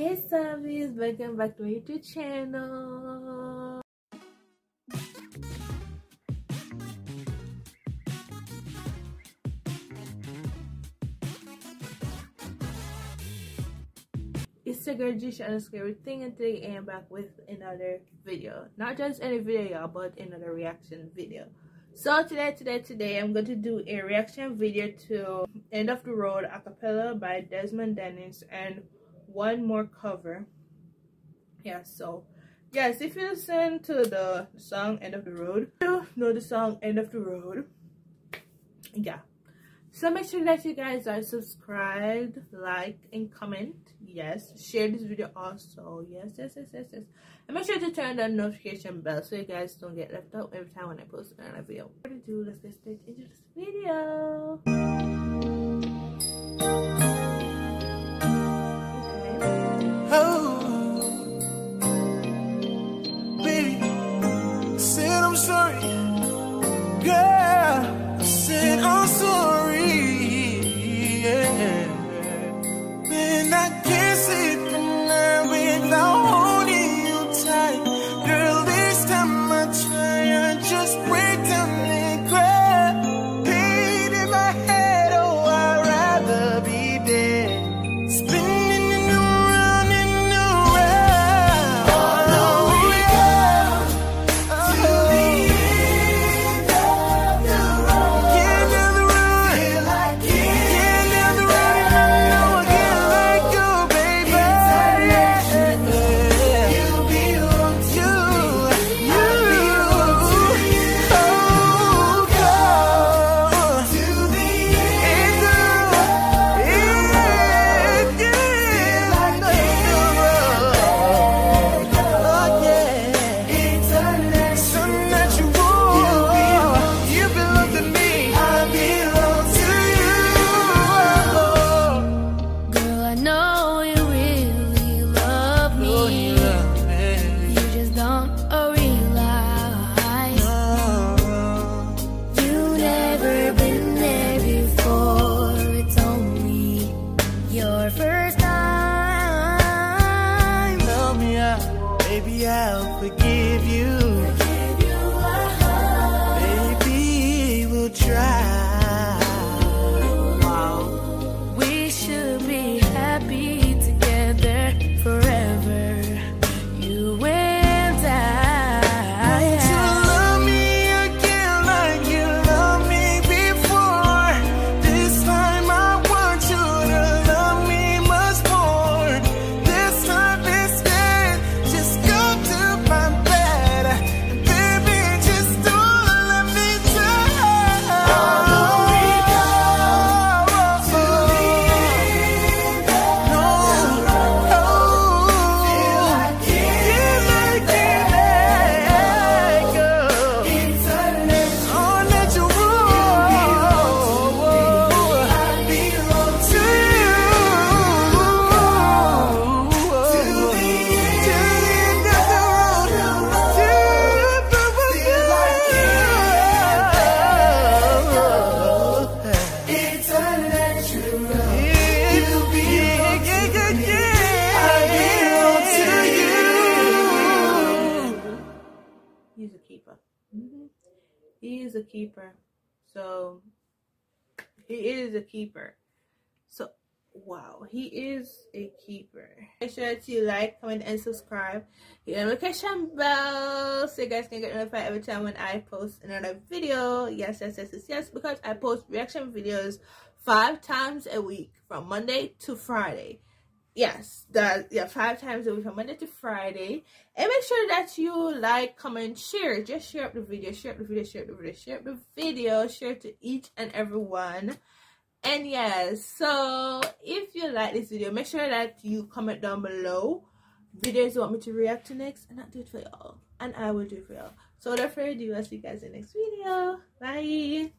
Hey Subbies, welcome back to my YouTube channel. It's your girl Gisha _ everything, and today I am back with another video. Not just any video, y'all, but another reaction video. So today I'm going to do a reaction video to End of the Road Acapella by Desmond and Wanmor cover. Yeah, so yes, if you listen to the song End of the Road, you know the song End of the Road. Yeah, so make sure that you guys are subscribed, like, and comment. Yes, share this video also. Yes, and make sure to turn on the notification bell so you guys don't get left out every time when I post another video. What to do, let's get straight into this video. I'm sorry, girl. I said I'm sorry, yeah. When I can't sleep at night without holding you tight, girl. This time I try, I just break down and cry. Pain in my head, oh, I'd rather be dead. Spinning around and around. Oh, yeah. To the end of the road. End of the road. Feel like end of the road. And I know I can't let go, baby. Yeah. You belong to you. Oh, God. To the end of the road. Feel like oh, yeah. It's unnatural. You belong to me. I belong to you. Girl, I know you really love me. You just don't realize you've never been there before. It's only your first time. Help me out, baby, I'll forgive you. Baby, we'll try. Wow. We should be happy together forever. You and I. Won't you love me again like you loved me before? This time I want you to love me much more. This time instead, just go to my bed. And baby, just don't let me down. All the way down to the end of the road. Feel like it, like it, go. It's unnatural. I belong to you. To the end of the road. Feel like it. It's unnatural. You belong to me. I belong to you. He's a keeper. He is a keeper. So he is a keeper. So wow, he is a keeper. Make sure that you like, comment, and subscribe. Hit the notification bell so you guys can get notified every time when I post another video. Yes, because I post reaction videos 5 times a week from Monday to Friday. Yes, 5 times a week from Monday to Friday. And make sure that you like, comment, share. Just share up the video, share to each and every one. And yes, so if you like this video, make sure that you comment down below videos you want me to react to next, and I'll do it for y'all. And I will do it for y'all. So without further ado, I'll see you guys in the next video. Bye.